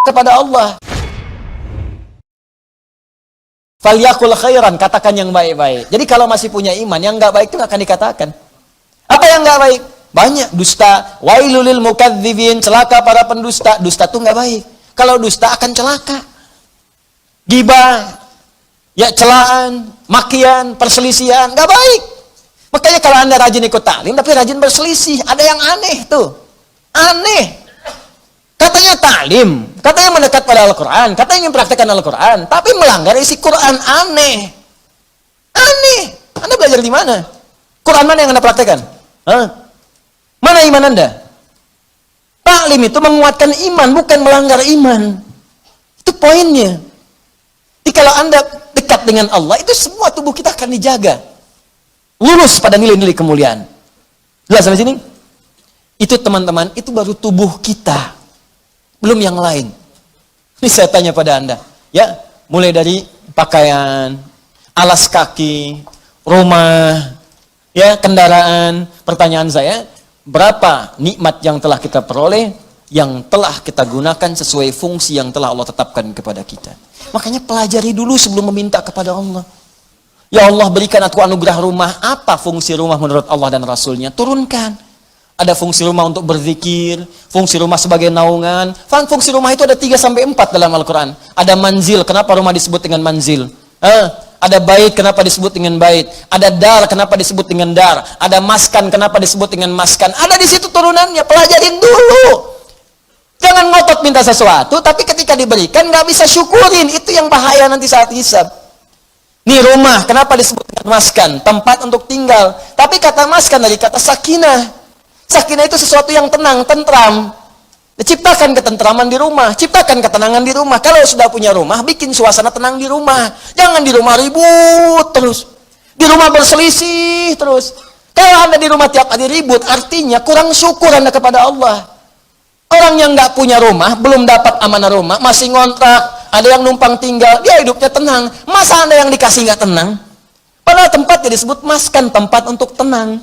kepada Allah. Falyakul khairan, katakan yang baik-baik. Jadi kalau masih punya iman, yang nggak baik itu nggak akan dikatakan. Apa yang nggak baik? Banyak. Dusta, wailul lil mukadzibin, celaka para pendusta. Dusta itu nggak baik. Kalau dusta akan celaka. Gibah, ya celaan, makian, perselisihan, nggak baik. Makanya kalau Anda rajin ikut taklim, tapi rajin berselisih, ada yang aneh tuh. Aneh. Katanya taklim, katanya mendekat pada Al-Quran, katanya ingin praktekkan Al-Quran, tapi melanggar isi Quran. Aneh. Aneh. Anda belajar di mana? Quran mana yang Anda praktekkan? Hah? Mana iman Anda? Taklim itu menguatkan iman, bukan melanggar iman. Itu poinnya. Jadi kalau Anda dekat dengan Allah, itu semua tubuh kita akan dijaga. Lurus pada nilai-nilai kemuliaan. Jelas sampai sini? Itu teman-teman, itu baru tubuh kita. Belum yang lain. Ini saya tanya pada Anda. Ya, mulai dari pakaian, alas kaki, rumah, ya, kendaraan. Pertanyaan saya, berapa nikmat yang telah kita peroleh, yang telah kita gunakan sesuai fungsi yang telah Allah tetapkan kepada kita. Makanya pelajari dulu sebelum meminta kepada Allah. Ya Allah, berikan aku anugerah rumah. Apa fungsi rumah menurut Allah dan Rasulnya? Turunkan. Ada fungsi rumah untuk berzikir, fungsi rumah sebagai naungan. Fungsi rumah itu ada 3-4 dalam Al-Quran. Ada manzil, kenapa rumah disebut dengan manzil? Ada bait, kenapa disebut dengan bait? Ada dar, kenapa disebut dengan dar? Ada maskan, kenapa disebut dengan maskan? Ada di situ turunannya, pelajarin dulu. Jangan ngotot minta sesuatu, tapi ketika diberikan nggak bisa syukurin. Itu yang bahaya nanti saat hisab. Nih rumah, kenapa disebut dengan maskan? Tempat untuk tinggal. Tapi kata maskan dari kata sakinah. Sakinah itu sesuatu yang tenang, tentram. Ciptakan ketentraman di rumah, ciptakan ketenangan di rumah. Kalau sudah punya rumah, bikin suasana tenang di rumah. Jangan di rumah ribut terus. Di rumah berselisih terus. Kalau Anda di rumah tiap hari ribut, artinya kurang syukur Anda kepada Allah. Orang yang nggak punya rumah, belum dapat amanah rumah, masih ngontrak, ada yang numpang tinggal, dia hidupnya tenang. Masa Anda yang dikasih nggak tenang? Padahal tempatnya disebut maskan, tempat untuk tenang.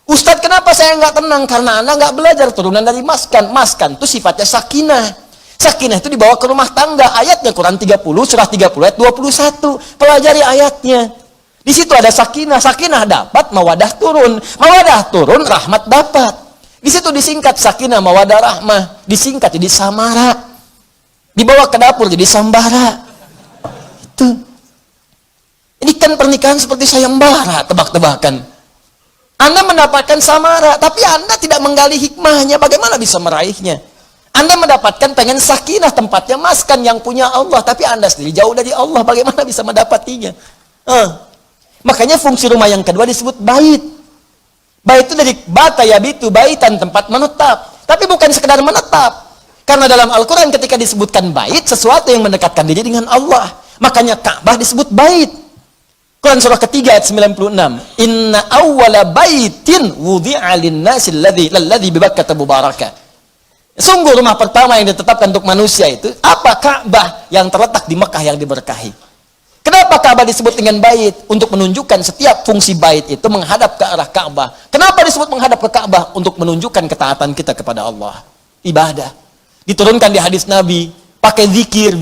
Ustadz, kenapa saya nggak tenang? Karena Anda nggak belajar turunan dari maskan. Maskan itu sifatnya sakinah. Sakinah itu dibawa ke rumah tangga. Ayatnya Quran 30, surah 30 ayat 21. Pelajari ayatnya. Di situ ada sakinah. Sakinah dapat, mawadah turun. Mawadah turun, rahmat dapat. Di situ disingkat sakinah, mawadah, rahmah. Disingkat jadi samara. Dibawa ke dapur jadi sambara. Itu. Ini kan pernikahan seperti sayembara, tebak-tebakan. Anda mendapatkan samara, tapi Anda tidak menggali hikmahnya, bagaimana bisa meraihnya? Anda mendapatkan pengen sakinah, tempatnya maskan yang punya Allah, tapi Anda sendiri jauh dari Allah, bagaimana bisa mendapatinya? Makanya fungsi rumah yang kedua disebut bait. Bait itu dari bata yabitu, baitan, tempat menetap. Tapi bukan sekedar menetap. Karena dalam Al-Quran ketika disebutkan bait, sesuatu yang mendekatkan diri dengan Allah. Makanya Ka'bah disebut bait. Quran surah ketiga ayat 96. Inna awwala baitin wudi'a lin-nasi alladzi bi Bakkah mubarakah. Sungguh rumah pertama yang ditetapkan untuk manusia itu apa? Ka'bah yang terletak di Mekah yang diberkahi. Kenapa Ka'bah disebut dengan bait? Untuk menunjukkan setiap fungsi bait itu menghadap ke arah Ka'bah. Kenapa disebut menghadap ke Ka'bah? Untuk menunjukkan ketaatan kita kepada Allah. Ibadah. Diturunkan di hadis Nabi. Pakai zikir.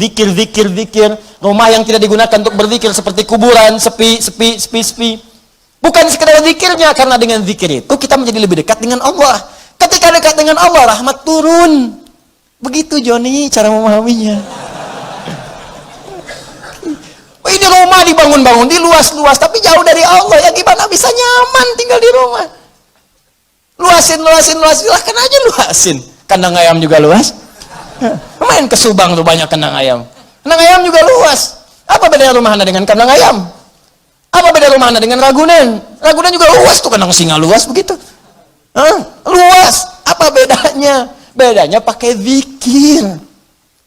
Rumah yang tidak digunakan untuk berzikir seperti kuburan, sepi. Bukan sekedar zikirnya, karena dengan zikir itu kita menjadi lebih dekat dengan Allah. Ketika dekat dengan Allah, rahmat turun. Begitu Joni cara memahaminya. Ini rumah dibangun-bangun, di luas-luas, tapi jauh dari Allah. Ya gimana bisa nyaman tinggal di rumah? Luasin. Silahkan aja luasin. Kandang ayam juga luas. Main ke Subang tuh banyak kandang ayam. Kandang ayam juga luas. Apa bedanya rumah Anda dengan kandang ayam? Apa beda rumah Anda dengan Ragunan? Ragunan juga luas tuh, kandang singa luas begitu. Luas. Apa bedanya? Bedanya pakai zikir.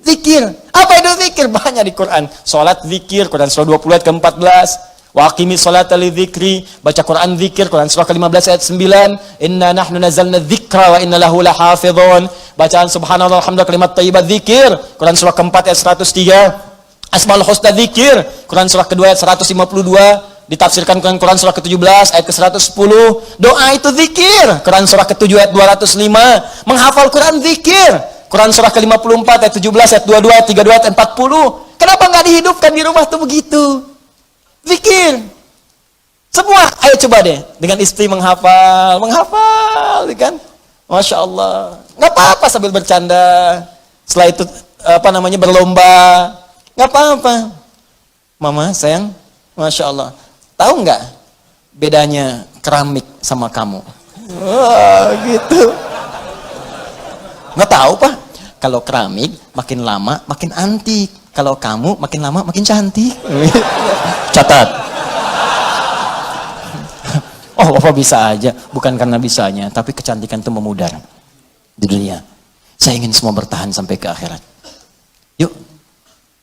Zikir. Apa itu zikir? Banyak di Quran. Salat zikir, Quran surah 20 ayat ke-14. Wa aqimi sholata li dzikri, baca Quran zikir, Quran surah ke-15 ayat 9. Inna nahnu nazzalna dzikra wa inna lahu lahafizun. Bacaan subhanallah alhamdulillah kalimat thayyibat zikir, Quran surah ke-4 ayat 103. Asmaul husna zikir, Quran surah ke-2 ayat 152. Ditafsirkan Quran surah ke-17 ayat ke-110. Doa itu zikir, Quran surah ke-7 ayat 205. Menghafal Quran zikir, Quran surah ke-54 ayat 17, ayat 22, ayat 32, ayat 40. Kenapa nggak dihidupkan di rumah tuh begitu? Zikir. Semua, ayo coba deh. Dengan istri menghafal, kan? Masya Allah. Nggak apa-apa sambil bercanda. Setelah itu, berlomba. Nggak apa-apa. Mama, sayang, Masya Allah. Tahu nggak bedanya keramik sama kamu? Wah, gitu. Nggak tahu, Pak. Kalau keramik, makin lama, makin antik. Kalau kamu, makin lama, makin cantik. Catat. Oh, Bapak bisa aja. Bukan karena bisanya, tapi kecantikan itu memudar di dunia. Saya ingin semua bertahan sampai ke akhirat. Yuk,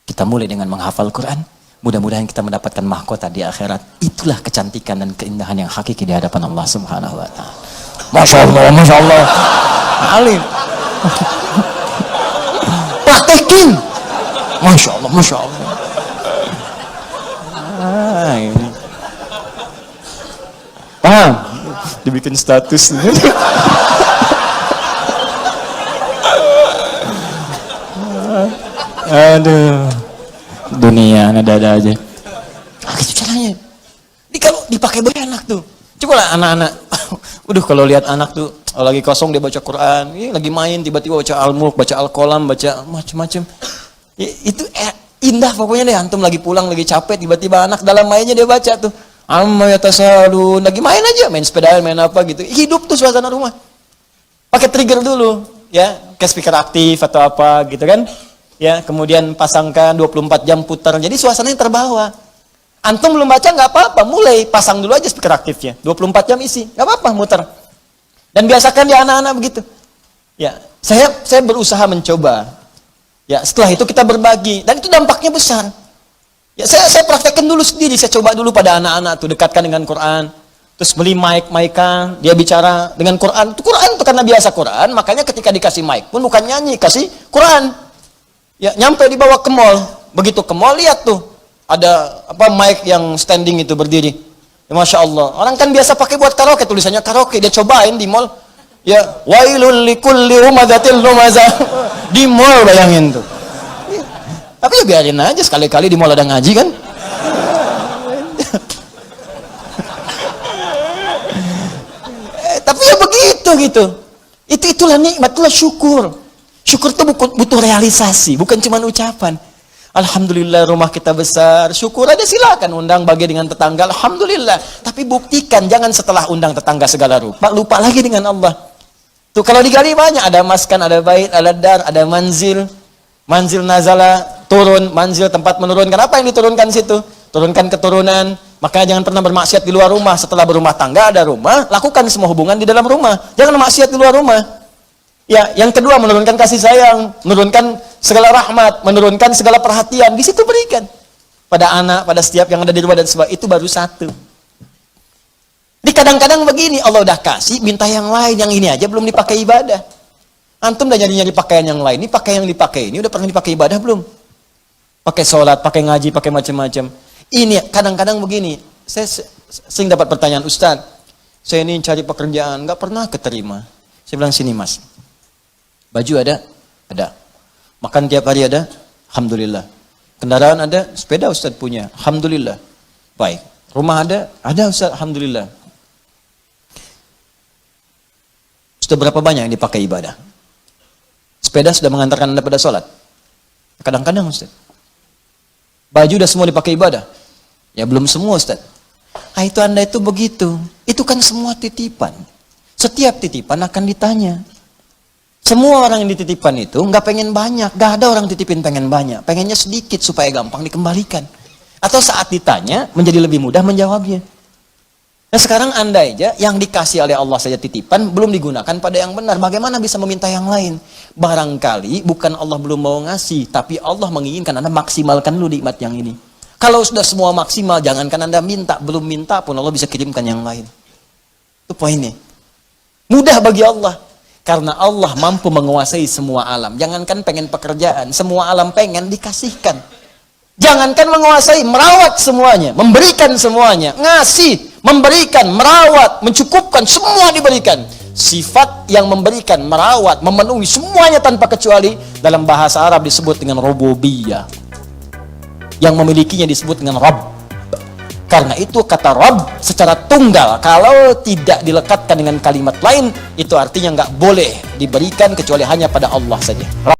kita mulai dengan menghafal Quran. Mudah-mudahan kita mendapatkan mahkota di akhirat. Itulah kecantikan dan keindahan yang hakiki di hadapan Allah Subhanahu wa Ta'ala. Masya Allah, Masya Allah. Alim. Praktekin. Masya Allah, Masya Allah. Ini. Paham? Dibikin status. Aduh. Dunia ada aja. Gitu caranya. Ini kalau dipakai banyak anak tuh. Coba lah anak-anak. Kalau lihat anak tuh lagi kosong dia baca Quran, lagi main tiba-tiba baca Al-Mulk, baca Al-Qalam, baca macam-macam. Itu indah pokoknya deh. Antum lagi pulang lagi capek tiba-tiba anak dalam mainnya dia baca tuh. Amma yatasalun, lagi main aja, main sepeda, main apa gitu. Hidup tuh suasana rumah. Pakai trigger dulu, ya, kayak speaker aktif atau apa gitu kan. Ya, kemudian pasangkan 24 jam putar. Jadi suasananya terbawa. Antum belum baca nggak apa-apa, mulai pasang dulu aja speaker aktifnya. 24 jam isi, nggak apa-apa muter. Dan biasakan ya anak-anak begitu. Ya, saya berusaha mencoba. Ya, setelah itu kita berbagi dan itu dampaknya besar. Ya, saya praktekkan dulu sendiri, saya coba dulu pada anak-anak tuh dekatkan dengan Quran. Terus beli mic-an, dia bicara dengan Quran. Quran itu karena biasa Quran, makanya ketika dikasih mic pun bukan nyanyi, kasih Quran. Ya, nyampe dibawa ke mall. Begitu ke mall lihat tuh ada mic yang standing itu berdiri. Ya, Masya Allah. Orang kan biasa pakai buat karaoke, tulisannya karaoke. Dia cobain di mall. Ya, wailul likulli humadzatil lumazah. Di mall bayangin tuh. Ya. Tapi ya biarin aja sekali-kali di mall ada ngaji kan. Tapi ya begitu gitu. Itulah nikmat, itulah syukur. Syukur itu butuh realisasi, bukan cuma ucapan. Alhamdulillah rumah kita besar, syukur aja silakan undang bagi dengan tetangga, alhamdulillah. Tapi buktikan, jangan setelah undang tetangga segala rupa, lupa lagi dengan Allah. Tuh kalau digali banyak, ada maskan, ada bait, ada dar, ada manzil nazala, turun, manzil tempat menurunkan. Apa yang diturunkan situ? Turunkan keturunan. Makanya jangan pernah bermaksiat di luar rumah. Setelah berumah tangga ada rumah, lakukan semua hubungan di dalam rumah. Jangan maksiat di luar rumah. Ya, yang kedua menurunkan kasih sayang, menurunkan segala rahmat, menurunkan segala perhatian. Di situ berikan pada anak, pada setiap yang ada di rumah dan sebagainya. Itu baru satu. Di kadang-kadang begini, Allah udah kasih, minta yang lain, yang ini aja belum dipakai ibadah. Antum udah nyari-nyari pakaian yang lain, ini pakaian yang dipakai ini udah pernah dipakai ibadah belum? Pakai sholat, pakai ngaji, pakai macam-macam. Ini kadang-kadang begini, saya sering dapat pertanyaan, Ustaz, saya ini cari pekerjaan, nggak pernah keterima. Saya bilang, sini mas. Baju ada? Ada. Makan tiap hari ada? Alhamdulillah. Kendaraan ada? Sepeda Ustaz punya? Alhamdulillah. Baik. Rumah ada? Ada Ustaz, alhamdulillah. Sudah berapa banyak yang dipakai ibadah? Sepeda sudah mengantarkan Anda pada sholat? Kadang-kadang Ustaz. Baju sudah semua dipakai ibadah? Ya belum semua Ustaz. Itu Anda itu begitu. Itu kan semua titipan. Setiap titipan akan ditanya. Semua orang yang dititipkan itu nggak pengen banyak, nggak ada orang titipin pengen banyak, pengennya sedikit supaya gampang dikembalikan. Atau saat ditanya menjadi lebih mudah menjawabnya. Nah sekarang Anda aja yang dikasih oleh Allah saja titipan belum digunakan pada yang benar. Bagaimana bisa meminta yang lain? Barangkali bukan Allah belum mau ngasih, tapi Allah menginginkan Anda maksimalkan dulu nikmat yang ini. Kalau sudah semua maksimal, jangankan Anda minta, belum minta pun Allah bisa kirimkan yang lain. Itu poinnya. Mudah bagi Allah. Karena Allah mampu menguasai semua alam. Jangankan pengen pekerjaan, semua alam pengen dikasihkan. Jangankan menguasai, merawat semuanya, memberikan semuanya, ngasih, memberikan, merawat, mencukupkan, semua diberikan. Sifat yang memberikan, merawat, memenuhi semuanya tanpa kecuali dalam bahasa Arab disebut dengan rububiyah. Yang memilikinya disebut dengan Rabb. Karena itu kata Rabb secara tunggal, kalau tidak dilekatkan dengan kalimat lain, itu artinya nggak boleh diberikan kecuali hanya pada Allah saja.